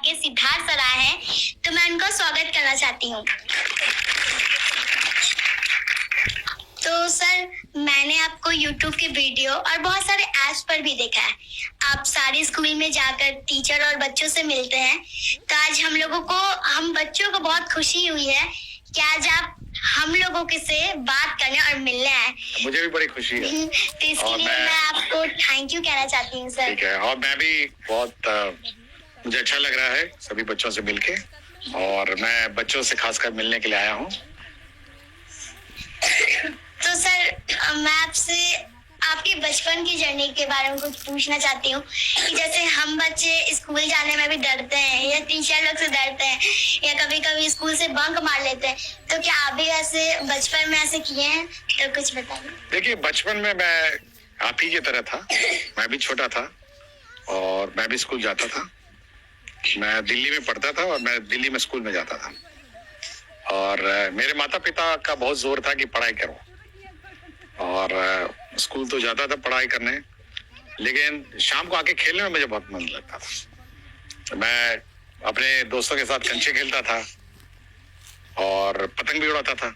के सिद्धार्थ सर आए हैं, तो मैं उनका स्वागत करना चाहती हूँ। तो सर, मैंने आपको YouTube के वीडियो और बहुत सारे ऐप्स पर भी देखा है। आप सारे स्कूल में जाकर टीचर और बच्चों से मिलते हैं। तो आज हम बच्चों को बहुत खुशी हुई है कि आज आप हम लोगों के से बात करने और मिलने आए। मुझे भी बड़ी खुशी है। तो इसके लिए मैं आपको थैंक यू कहना चाहती हूँ सर। ठीक है, और मैं भी बहुत मुझे अच्छा लग रहा है सभी बच्चों से मिलके, और मैं बच्चों से खासकर मिलने के लिए आया हूँ। तो सर, मैं आपसे आपके बचपन की जर्नी के बारे में कुछ पूछना चाहती हूँ कि जैसे हम बच्चे स्कूल जाने में भी डरते हैं या टीचर लोग से डरते हैं या कभी कभी स्कूल से बंक मार लेते हैं, तो क्या आप भी ऐसे बचपन में ऐसे किए हैं? तो कुछ बताइए। देखिए, बचपन में मैं आप ही की तरह था। मैं भी छोटा था और मैं भी स्कूल जाता था। मैं दिल्ली में पढ़ता था और मैं दिल्ली में स्कूल में जाता था, और मेरे माता पिता का बहुत जोर था कि पढ़ाई करो, और स्कूल तो जाता था पढ़ाई करने, लेकिन शाम को आके खेलने में मुझे बहुत मन लगता था। मैं अपने दोस्तों के साथ कंचे खेलता था और पतंग भी उड़ाता था,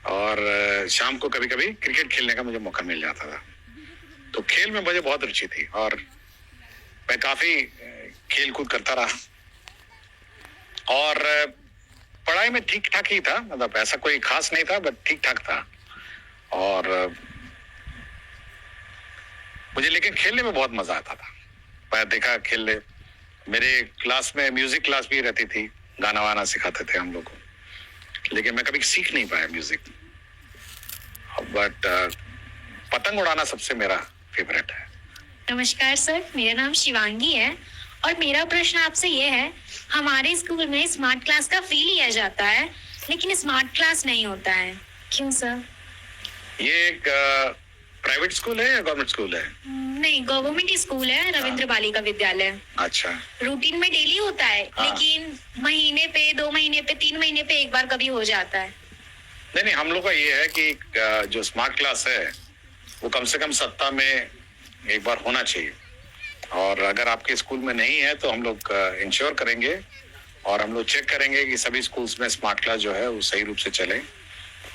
और शाम को कभी कभी क्रिकेट खेलने का मुझे मौका मिल जाता था। तो खेल में मुझे बहुत रुचि थी और मैं काफी खेल कूद करता रहा, और पढ़ाई में ठीक ठाक ही था, मतलब ऐसा कोई खास नहीं था, बट ठीक ठाक था। और मुझे लेकिन खेलने में बहुत मजा आता था। मैं देखा खेलने, मेरे क्लास में म्यूजिक क्लास भी रहती थी, गाना वाना सिखाते थे हम लोग को, लेकिन मैं कभी सीख नहीं पाया म्यूजिक। बट पतंग उड़ाना सबसे मेरा फेवरेट है। नमस्कार सर, मेरा नाम शिवांगी है और मेरा प्रश्न आपसे ये है, हमारे स्कूल में स्मार्ट क्लास का फी लिया जाता है लेकिन स्मार्ट क्लास नहीं होता है, क्यों सर? ये एक प्राइवेट स्कूल है या गवर्नमेंट स्कूल है? नहीं, गवर्नमेंट स्कूल है, रविंद्र बालिका विद्यालय। अच्छा। रूटीन में डेली होता है, लेकिन महीने पे, 2 महीने पे, 3 महीने पे एक बार कभी हो जाता है। नहीं, हम लोग का ये है कि जो स्मार्ट क्लास है वो कम से कम सप्ताह में एक बार होना चाहिए, और अगर आपके स्कूल में नहीं है तो हम लोग इंश्योर करेंगे और हम लोग चेक करेंगे कि सभी स्कूल्स में स्मार्ट क्लास जो है वो सही रूप से चले,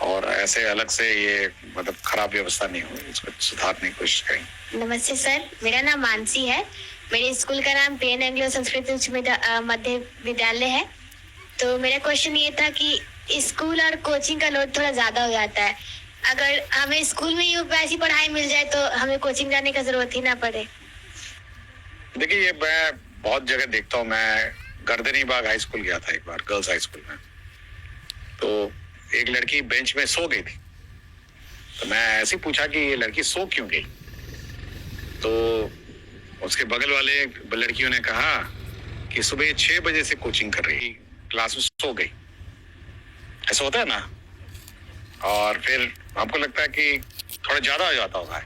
और ऐसे अलग से ये मतलब खराब व्यवस्था नहीं हो, इसको सुधारने की कोशिश करेंगे। नमस्ते सर, मेरा नाम मानसी है। मेरे स्कूल का नाम PN एंग्लो संस्कृत उच्च मध्य विद्यालय है। तो मेरा क्वेश्चन ये था कि स्कूल और कोचिंग का लोड थोड़ा ज्यादा हो जाता है। अगर हमें स्कूल में ही वैसी पढ़ाई मिल जाए तो हमें कोचिंग जाने का जरूरत ही ना पड़े। देखिए, ये मैं बहुत जगह देखता हूँ। मैं गर्दनी बाग हाई स्कूल गया था एक बार, गर्ल्स हाई स्कूल में, तो एक लड़की बेंच में सो गई थी। तो मैं ऐसे ही पूछा कि ये लड़की सो क्यों गई, तो उसके बगल वाले लड़कियों ने कहा कि सुबह 6 बजे से कोचिंग कर रही, क्लास में सो गई। ऐसा होता है ना, और फिर आपको लगता है कि थोड़ा ज्यादा हो जाता होगा,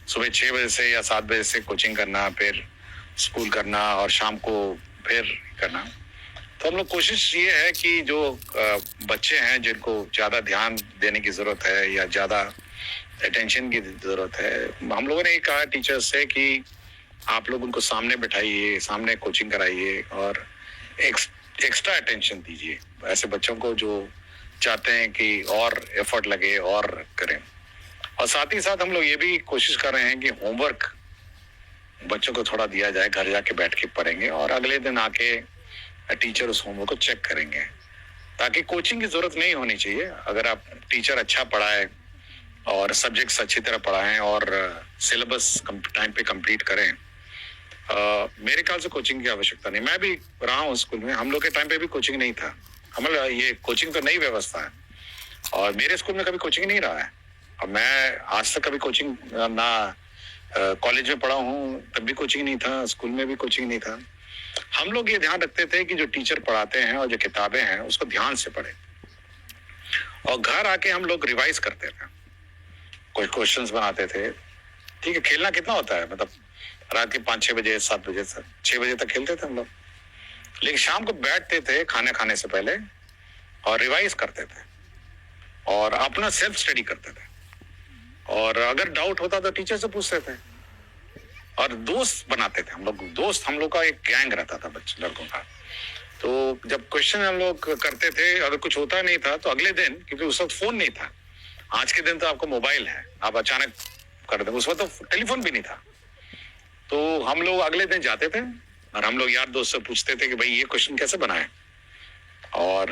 सुबह 6 बजे से या 7 बजे से कोचिंग करना, फिर स्कूल करना और शाम को फिर करना। तो हम लोग कोशिश ये है कि जो बच्चे हैं जिनको ज्यादा ध्यान देने की जरूरत है या ज्यादा अटेंशन की जरूरत है, हम लोगों ने ये कहा टीचर्स से कि आप लोग उनको सामने बैठाइए, सामने कोचिंग कराइए और एक्स्ट्रा अटेंशन दीजिए ऐसे बच्चों को जो चाहते हैं कि और एफर्ट लगे और करें। और साथ ही साथ हम लोग ये भी कोशिश कर रहे हैं कि होमवर्क बच्चों को थोड़ा दिया जाए, घर जाके बैठ के पढ़ेंगे और अगले दिन आके टीचर उस होमवर्क को चेक करेंगे, ताकि कोचिंग की जरूरत नहीं होनी चाहिए। अगर आप टीचर अच्छा पढ़ाए और सब्जेक्ट्स अच्छी तरह पढ़ाएं और सिलेबस टाइम पे कंप्लीट करें, मेरे ख्याल से कोचिंग की आवश्यकता नहीं। मैं भी रहा हूँ स्कूल में, हम लोग के टाइम पे भी कोचिंग नहीं था। हमारा ये कोचिंग तो नई व्यवस्था है और मेरे स्कूल में कभी कोचिंग नहीं रहा है। और मैं आज तक कभी कोचिंग ना कॉलेज में पढ़ा हूँ तब भी कोचिंग नहीं था, स्कूल में भी कोचिंग नहीं था। हम लोग ये ध्यान रखते थे कि जो टीचर पढ़ाते हैं और जो किताबें हैं उसको ध्यान से पढ़े, और घर आके हम लोग रिवाइज करते थे, कुछ क्वेश्चंस बनाते थे। ठीक है, खेलना कितना होता है, मतलब रात के 5-6 बजे 7 बजे तक 6 बजे तक खेलते थे हम लोग, लेकिन शाम को बैठते थे खाना खाने से पहले और रिवाइज करते थे और अपना सेल्फ स्टडी करते थे, और अगर डाउट होता तो टीचर से पूछते थे। और दोस्त बनाते थे हम लोग। दोस्त हम लोग का एक गैंग रहता था बच्चे लड़कों का। तो जब क्वेश्चन हम लोग करते थे, अगर कुछ होता नहीं था तो अगले दिन, क्योंकि उस वक्त फोन नहीं था, आज के दिन तो आपको मोबाइल है, आप अचानक कर दे, उस वक्त तो टेलीफोन भी नहीं था। तो हम लोग अगले दिन जाते थे और हम लोग यार दोस्त से पूछते थे कि भाई ये क्वेश्चन कैसे बनाए, और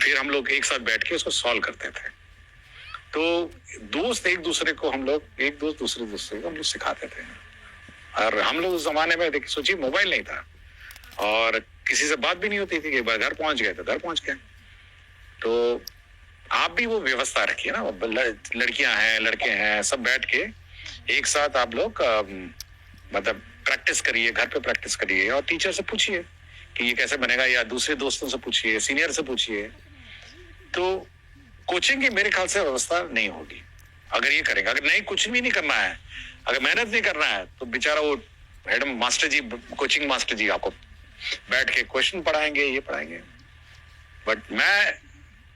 फिर हम लोग एक साथ बैठ के उसको सॉल्व करते थे। तो दोस्त एक दूसरे को हम लोग, एक दोस्त दूसरे दूसरे को हम लोग सिखाते थे। और हम लोग उस जमाने में देखिए, सोचिए मोबाइल नहीं था और किसी से बात भी नहीं होती थी कि घर पहुंच गए तो घर पहुंच गए। तो आप भी वो व्यवस्था रखिए ना, लड़कियां हैं लड़के हैं, सब बैठ के एक साथ आप लोग मतलब प्रैक्टिस करिए, घर पे प्रैक्टिस करिए और टीचर से पूछिए कि ये कैसे बनेगा, या दूसरे दोस्तों से पूछिए, सीनियर से पूछिए। तो कोचिंग की मेरे ख्याल से व्यवस्था नहीं होगी अगर ये करेंगे। अगर नहीं, कुछ भी नहीं करना है, अगर मेहनत नहीं करना है, तो बेचारा वो मैडम मास्टर जी, कोचिंग मास्टर जी आपको बैठ के क्वेश्चन पढ़ाएंगे, ये पढ़ाएंगे। बट मैं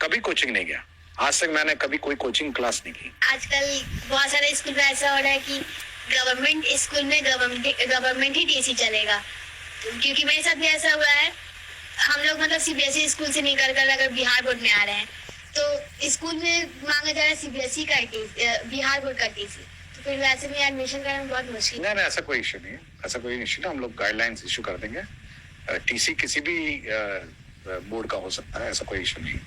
कभी कोचिंग नहीं गया, आज तक मैंने कभी कोई कोचिंग क्लास नहीं की। आजकल बहुत सारे स्कूल में ऐसा हो रहा है कि गवर्नमेंट स्कूल में गवर्नमेंट ही टीसी चलेगा, क्योंकि मेरे साथ भी ऐसा हुआ है। हम लोग मतलब सीबीएसई स्कूल से निकल कर अगर बिहार बोर्ड में आ रहे हैं तो स्कूल में मांगा जा रहा है सीबीएसई का बिहार बोर्ड का टीसी, तो फिर वैसे में एडमिशन करना बहुत मुश्किल। नहीं, ऐसा कोई इश्यू नहीं है, ऐसा कोई इश्यू नहीं, हम लोग गाइडलाइंस इशू कर देंगे। टीसी किसी भी बोर्ड का हो सकता है, ऐसा कोई इशू नहीं।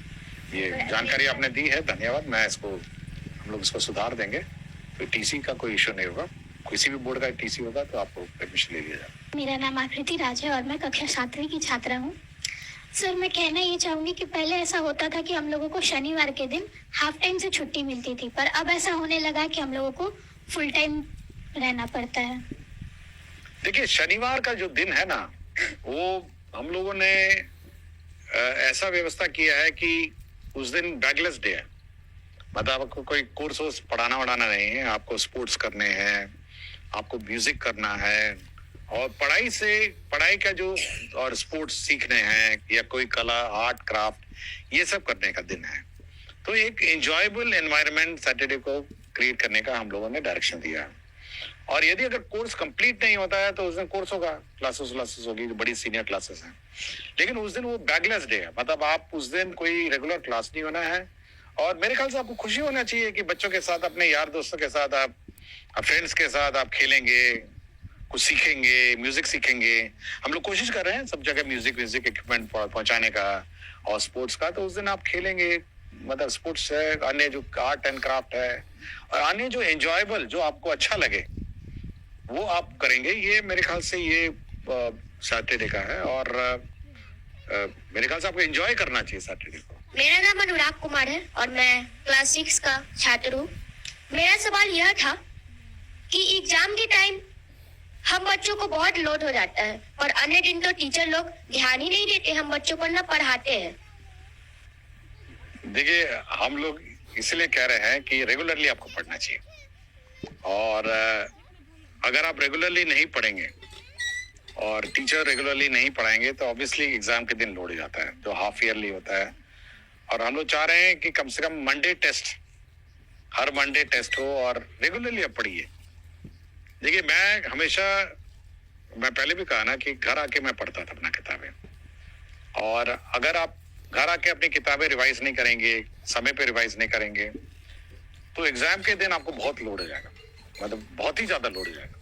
ये जानकारी आपने दी है, धन्यवाद। मैं इसको, हम लोग इसको सुधार देंगे, तो टीसी का कोई इशू नहीं होगा। किसी भी बोर्ड का टीसी होगा तो आपको एडमिशन ले लिया जाएगा। मेरा नाम आकृति राज है और मैं कक्षा 7वीं की छात्रा हूँ। सर, मैं कहना ये चाहूंगी कि पहले ऐसा होता था कि हम लोगों को शनिवार के दिन हाफ टाइम से छुट्टी मिलती थी, पर अब ऐसा होने लगा कि हम लोगों को फुल टाइम रहना पड़ता है। देखिए, शनिवार का जो दिन है ना, वो हम लोगों ने ऐसा व्यवस्था किया है कि उस दिन बैगलेस डे है। मतलब आपको कोई कोर्स पढ़ाना वढ़ाना नहीं है, आपको स्पोर्ट्स करने हैं, आपको म्यूजिक करना है, और पढ़ाई का जो और स्पोर्ट्स सीखने हैं, या कोई कला, आर्ट, क्राफ्ट, ये सब करने का दिन है। तो एक एंजॉयबल एनवायरनमेंट सैटरडे को क्रिएट करने का हम लोगों ने डायरेक्शन दिया है। और यदि अगर कोर्स कंप्लीट नहीं होता है तो उस दिन कोर्स होगा, क्लासेस होगी, जो बड़ी सीनियर क्लासेस हैं। लेकिन उस दिन वो बैगलेस डे है, मतलब आप उस दिन कोई रेगुलर क्लास नहीं होना है। और मेरे ख्याल से आपको खुशी होना चाहिए कि बच्चों के साथ, अपने यार दोस्तों के साथ, आप फ्रेंड्स के साथ आप खेलेंगे, कुछ सीखेंगे, म्यूजिक सीखेंगे। हम लोग कोशिश कर रहे हैं सब जगह म्यूजिक इक्विपमेंट पहुंचाने का और स्पोर्ट्स का। तो उस दिन आप खेलेंगे, मतलब स्पोर्ट्स है, अन्य जो आर्ट एंड क्राफ्ट है, और अन्य जो एंजॉयबल, जो आपको अच्छा लगे, वो आप करेंगे। ये मेरे ख्याल से ये सैटरडे का है, और मेरे ख्याल से आपको एंजॉय करना चाहिए सैटरडे को। मेरा नाम अनुराग कुमार है और मैं क्लास 6 का छात्र हूँ। मेरा सवाल यह था कि एग्जाम के टाइम हम बच्चों को बहुत लोड हो जाता है, और अन्य दिन तो टीचर लोग ध्यान ही नहीं देते, हम बच्चों को ना पढ़ाते हैं। देखिए, हम लोग इसलिए कह रहे हैं कि रेगुलरली आपको पढ़ना चाहिए, और अगर आप रेगुलरली नहीं पढ़ेंगे और टीचर रेगुलरली नहीं पढ़ाएंगे तो ऑब्वियसली एग्जाम के दिन लोड हो जाता है, जो हाफ ईयरली होता है। और हम लोग चाह रहे हैं कि कम से कम मंडे टेस्ट, हर मंडे टेस्ट हो, और रेगुलरली आप पढ़िए। देखिए, मैं पहले भी कहा ना कि घर आके मैं पढ़ता था अपना किताबें, और अगर आप घर आके अपनी किताबें रिवाइज नहीं करेंगे, समय पे रिवाइज नहीं करेंगे, तो एग्जाम के दिन आपको बहुत लोड हो जाएगा, मतलब बहुत ही ज्यादा लोड हो जाएगा।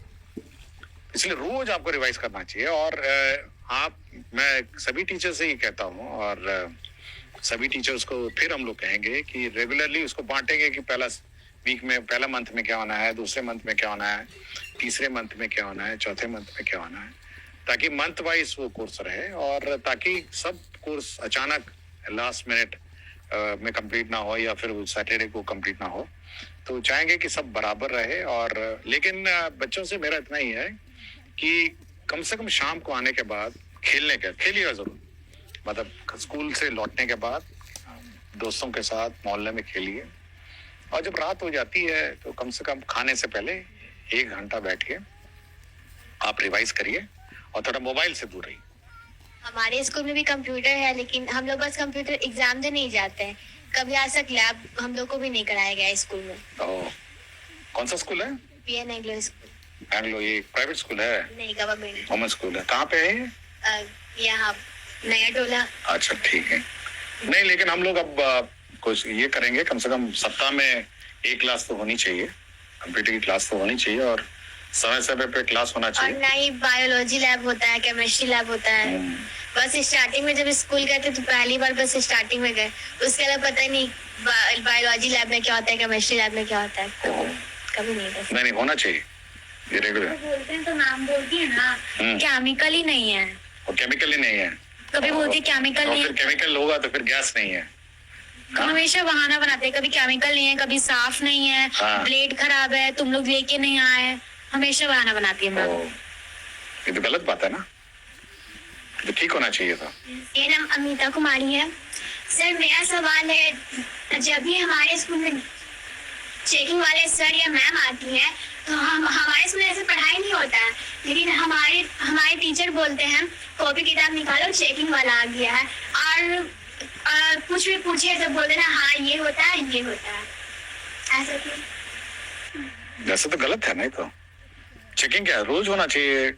इसलिए रोज आपको रिवाइज करना चाहिए। और मैं सभी टीचर से ही कहता हूँ, और सभी टीचर्स को फिर हम लोग कहेंगे कि रेगुलरली उसको बांटेंगे कि पहला वीक में, पहला मंथ में क्या होना है, दूसरे मंथ में क्या होना है, तीसरे मंथ में क्या होना है, चौथे मंथ में क्या होना है, ताकि मंथ वाइज वो कोर्स रहे, और ताकि सब कोर्स अचानक लास्ट मिनट में कंप्लीट ना हो, या फिर सैटरडे को कंप्लीट ना हो। तो चाहेंगे कि सब बराबर रहे। और लेकिन बच्चों से मेरा इतना ही है कि कम से कम शाम को आने के बाद खेलिएगा जरूर, मतलब स्कूल से लौटने के बाद दोस्तों के साथ मोहल्ले में खेलिए, और जब रात हो जाती है तो कम से कम खाने से पहले 1 घंटा बैठ के आप रिवाइज करिए, और थोड़ा मोबाइल से दूर रहिए। हमारे स्कूल में भी कंप्यूटर है, लेकिन हम लोग बस कंप्यूटर एग्जाम देने नहीं जाते हैं। कभी आज तक लैब हम लोग को भी नहीं कराया गया स्कूल में। कौन सा स्कूल है? PN Anglo school. एंग्लो ये प्राइवेट स्कूल है, नहीं गवर्नमेंट। गवर्नमेंट स्कूल है। कहाँ पे है ये? यहाँ नया टोला। अच्छा ठीक है। नहीं लेकिन हम लोग अब कुछ ये करेंगे, कम से कम सप्ताह में एक क्लास तो होनी चाहिए, कंप्यूटर की क्लास तो होनी चाहिए और समय समय पे क्लास होना और चाहिए। ना ही बायोलॉजी लैब होता है, केमिस्ट्री लैब होता है। बस स्टार्टिंग में जब स्कूल गए थे तो पहली बार बस स्टार्टिंग में गए, उसके अलावा पता ही नहीं बायोलॉजी लैब में क्या होता है, केमिस्ट्री लैब में क्या होता है, कभी नहीं था। नहीं होना चाहिए ये रेगुलर। बोलते हैं तो नाम बोलती है ना, केमिकल ही नहीं है, और केमिकल ही नहीं है। कभी बोलती है केमिकल और नहीं फिर है, केमिकल होगा तो फिर गैस नहीं है। हमेशा बहाना बनाते हैं, कभी केमिकल नहीं है, कभी साफ नहीं है, हाँ। ब्लेड खराब है, तुम लोग लेके नहीं आए, हमेशा बहाना बनाती है मैम। ये तो गलत बात है ना, तो ठीक होना चाहिए था। मेरा नाम अमिता कुमारी है। सर मेरा सवाल है, जब भी हमारे स्कूल में चेकिंग वाले सर या मैम आती है तो हम हमारे स्कूल में ऐसे पढ़ाई नहीं होता है, लेकिन हमारे टीचर बोलते हैं कॉपी किताब निकालो चेकिंग वाला आ गया है, और कुछ भी पूछिए तो बोलते ना हाँ ये होता है ये होता है, ऐसा क्यों? वैसे तो गलत है नहीं तो चेकिंग क्या रोज होना चाहिए।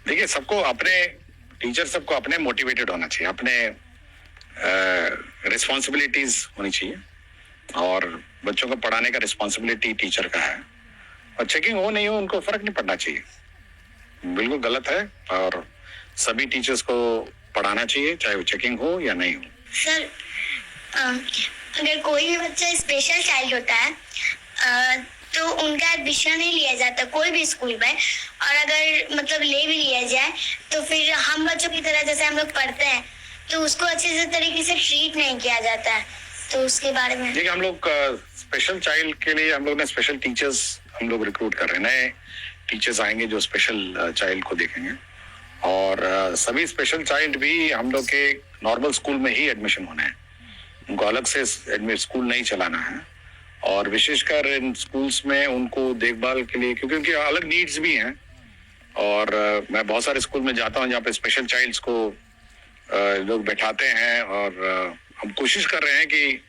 देखिए सबको अपने टीचर सबको अपने मोटिवेटेड होना चाहिए, अपने रिस्पॉन्सिबिलिटीज होनी चाहिए और बच्चों को पढ़ाने का रिस्पॉन्सिबिलिटी टीचर का है, और चेकिंग हो नहीं हो उनको फर्क नहीं पड़ना चाहिए, बिल्कुल गलत है। और सभी टीचर्स को पढ़ाना चाहिए चाहे वो चेकिंग हो या नहीं हो। सर अगर कोई भी बच्चा स्पेशल चाइल्ड होता है तो उनका एडमिशन नहीं लिया जाता कोई भी स्कूल में, और अगर मतलब ले भी लिया जाए तो फिर हम बच्चों की तरह जैसे हम लोग पढ़ते हैं तो उसको अच्छे से तरीके से ट्रीट नहीं किया जाता है, तो उसके बारे में। देखिए हम लोग स्पेशल चाइल्ड के लिए हम लोग ने स्पेशल टीचर्स हम लोग रिक्रूट कर रहे हैं, नए टीचर्स आएंगे जो स्पेशल चाइल्ड को देखेंगे, और सभी स्पेशल चाइल्ड भी हम लोग के नॉर्मल स्कूल में ही एडमिशन होना है, उनको अलग से स्कूल नहीं चलाना है। और विशेषकर इन स्कूल्स में उनको देखभाल के लिए, क्योंकि उनकी अलग नीड्स भी हैं, और मैं बहुत सारे स्कूल में जाता हूँ जहाँ पे स्पेशल चाइल्ड्स को लोग बैठाते हैं, और हम कोशिश कर रहे हैं कि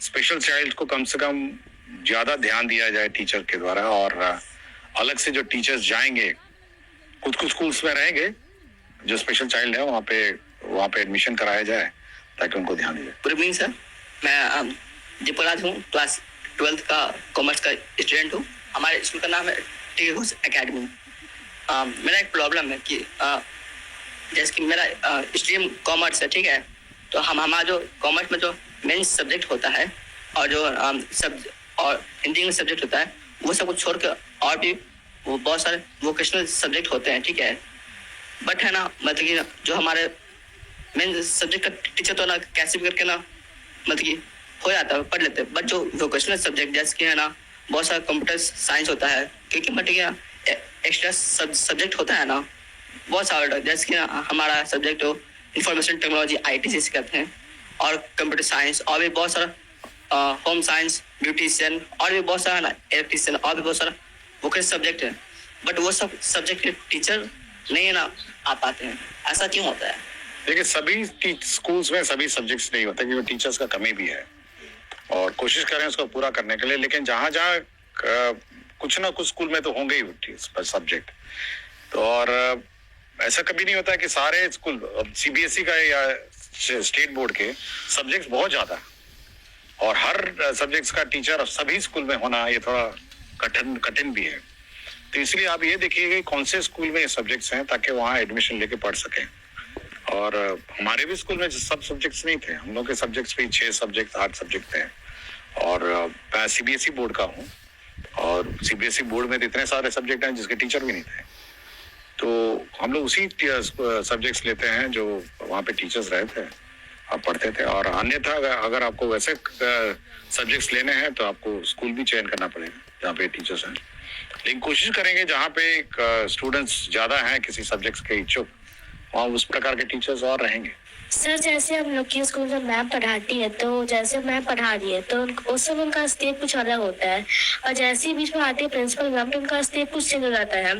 स्पेशल चाइल्ड को कम से कम ज्यादा ध्यान दिया जाए टीचर के द्वारा, और अलग से जो टीचर्स जाएंगे कुछ स्कूल्स में रहेंगे जो स्पेशल चाइल्ड है वहाँ पे एडमिशन कराया जाए ताकि उनको ध्यान दिया जाए। गुड इवनिंग सर, मैं दीपराज हूँ, क्लास 12th का कॉमर्स का स्टूडेंट हूँ। हमारे स्कूल का नाम है टी घोष एकेडमी। मेरा एक प्रॉब्लम है कि जैसे कि मेरा स्ट्रीम कॉमर्स है, ठीक है, तो हमारा जो कॉमर्स में जो मेन सब्जेक्ट होता है और जो और हिंदी में सब्जेक्ट होता है वो सब कुछ छोड़ के और भी वो बहुत सारे वोकेशनल सब्जेक्ट होते हैं, ठीक है, बट है ना मतलब कि जो हमारे मेन सब्जेक्ट का टीचर तो ना कैसे भी करके ना मतलब कि हो जाता है, पढ़ लेते हैं, बट जो वोकेशनल सब्जेक्ट जैसे कि है ना बहुत सारा कंप्यूटर साइंस होता है, क्योंकि बट एक्स्ट्रा सब्जेक्ट होता है ना बहुत सारा, जैसे कि हमारा सब्जेक्ट हो इंफॉर्मेशन टेक्नोलॉजी IT जिसे कहते हैं, और कंप्यूटर साइंस, और भी बहुत सारा होम साइंस, ब्यूटिशियन, और भी बहुत सारा ना इलेक्ट्रिशियन, और भी बहुत सारा वोकेशनल सब्जेक्ट है, बट वो सब सब्जेक्ट के टीचर नहीं ना आ पाते हैं, ऐसा क्यों होता है? देखिए सभी स्कूल्स में सभी सब्जेक्ट्स नहीं होते, क्योंकि टीचर्स का कमी भी है और कोशिश करें उसको पूरा करने के लिए, लेकिन जहाँ कुछ ना कुछ स्कूल में तो होंगे ही सब्जेक्ट, तो और ऐसा कभी नहीं होता कि सारे स्कूल CBSE का या स्टेट बोर्ड के सब्जेक्ट्स बहुत ज्यादा और हर सब्जेक्ट्स का टीचर सभी स्कूल में होना ये थोड़ा कठिन भी है, तो इसलिए आप ये देखिए कि कौन से स्कूल में ये सब्जेक्ट्स हैं ताकि वहाँ एडमिशन लेके पढ़ सकें। और हमारे भी स्कूल में सब सब्जेक्ट्स नहीं थे, हम लोग के सब्जेक्ट्स भी 6 सब्जेक्ट 8 सब्जेक्ट थे, और मैं CBSE बोर्ड का हूँ, और CBSE बोर्ड में इतने सारे सब्जेक्ट हैं जिसके टीचर भी नहीं थे, तो हम लोग उसी सब्जेक्ट्स लेते हैं जो वहाँ पे टीचर्स रहे थे और पढ़ते थे, और अन्यथा अगर आपको वैसे सब्जेक्ट्स लेने हैं तो आपको स्कूल भी चयन करना पड़ेगा जहाँ पे टीचर्स हैं, लेकिन कोशिश करेंगे जहाँ पे स्टूडेंट्स ज्यादा हैं किसी सब्जेक्ट्स के इच्छुक वहाँ उस प्रकार के टीचर्स और रहेंगे। सर जैसे हम लोग के स्कूल में मैम पढ़ाती है, तो जैसे मैम पढ़ा रही है तो उस समय उनका स्टेप कुछ अलग होता है, और जैसे ही बीच में आती है प्रिंसिपल मैम तो उनका स्टेप कुछ चेंज हो जाता है,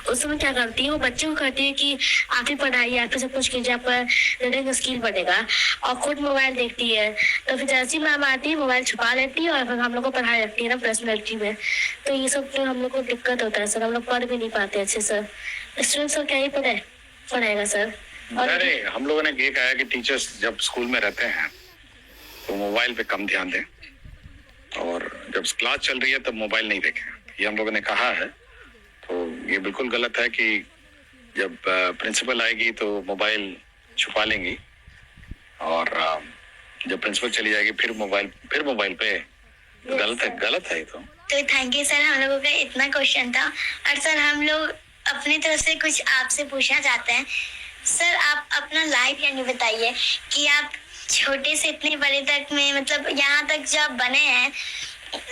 उस समय क्या करती है, वो बच्चे को कहती है कि आप ही पढ़ाइए, आप ही सब कुछ कीजिए, आपका रीडिंग स्किल बढ़ेगा, और खुद मोबाइल देखती है। तो फिर जैसी मैम आती है मोबाइल छुपा लेती है और फिर हम लोग को पढ़ाई रखती है ना पर्सनैलिटी में। तो ये सब तो हम लोग को दिक्कत होता है सर, हम लोग पढ़ भी नहीं पाते अच्छे सर। स्टूडेंट सर क्या ही पढ़ाएगा सर। और अरे हम लोगों ने ये कहा है कि टीचर्स जब स्कूल में रहते हैं तो मोबाइल पे कम ध्यान दें, और जब क्लास चल रही है तब मोबाइल नहीं देखें, ये हम लोगों ने कहा है। तो ये बिल्कुल गलत है कि जब प्रिंसिपल आएगी तो मोबाइल छुपा लेंगी, और जब प्रिंसिपल चली जाएगी फिर मोबाइल पे, गलत है ये तो। थैंक यू सर, हम लोगों का इतना क्वेश्चन था। और सर हम लोग अपनी तरफ से कुछ आपसे पूछना चाहते हैं। सर आप अपना लाइफ यानी बताइए कि आप छोटे से इतने बड़े तक में, मतलब यहाँ तक जब बने हैं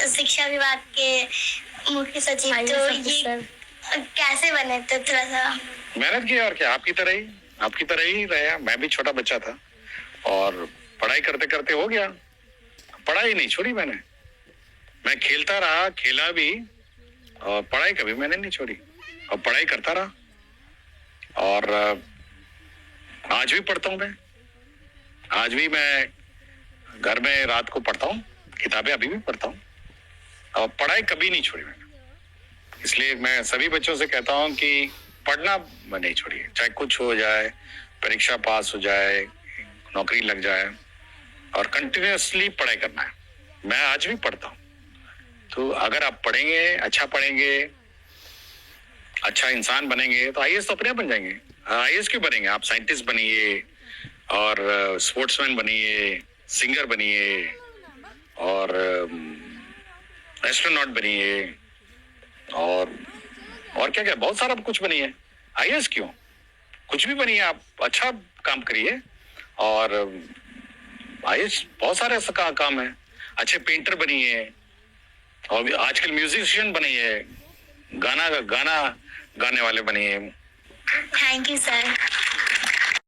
शिक्षा विभाग के मुख्य सचिव, तो ये कैसे बने? तो थोड़ा सा मेहनत की, और क्या, आपकी तरह ही रहा। मैं भी छोटा बच्चा था और पढ़ाई करते करते हो गया, पढ़ाई नहीं छोड़ी मैंने। मैं खेलता रहा, खेला भी, और पढ़ाई कभी मैंने नहीं छोड़ी, और पढ़ाई करता रहा। और आज भी पढ़ता हूँ मैं, आज भी मैं घर में रात को पढ़ता हूँ, किताबें अभी भी पढ़ता हूँ, और पढ़ाई कभी नहीं छोड़ी मैंने। इसलिए मैं सभी बच्चों से कहता हूँ कि पढ़ना नहीं छोड़िए, चाहे कुछ हो जाए, परीक्षा पास हो जाए, नौकरी लग जाए, और कंटिन्यूअसली पढ़ाई करना है। मैं आज भी पढ़ता हूँ। तो अगर आप पढ़ेंगे, अच्छा पढ़ेंगे, अच्छा इंसान बनेंगे, तो आईएएस तो अपने आप बन जाएंगे। आईएएस क्यों बनेंगे? आप साइंटिस्ट बनिए, और स्पोर्ट्समैन बनिए, सिंगर बनिए, और एस्ट्रोनॉट बनिए, और क्या क्या बहुत सारा कुछ बनिए। आईएएस क्यों? कुछ भी बनिए, आप अच्छा काम करिए। और आईएएस बहुत सारे ऐसा काम है। अच्छे पेंटर बनिए, और आजकल म्यूजिशियन बनिए, गाना गाने वाले बनिए। Thank you sir.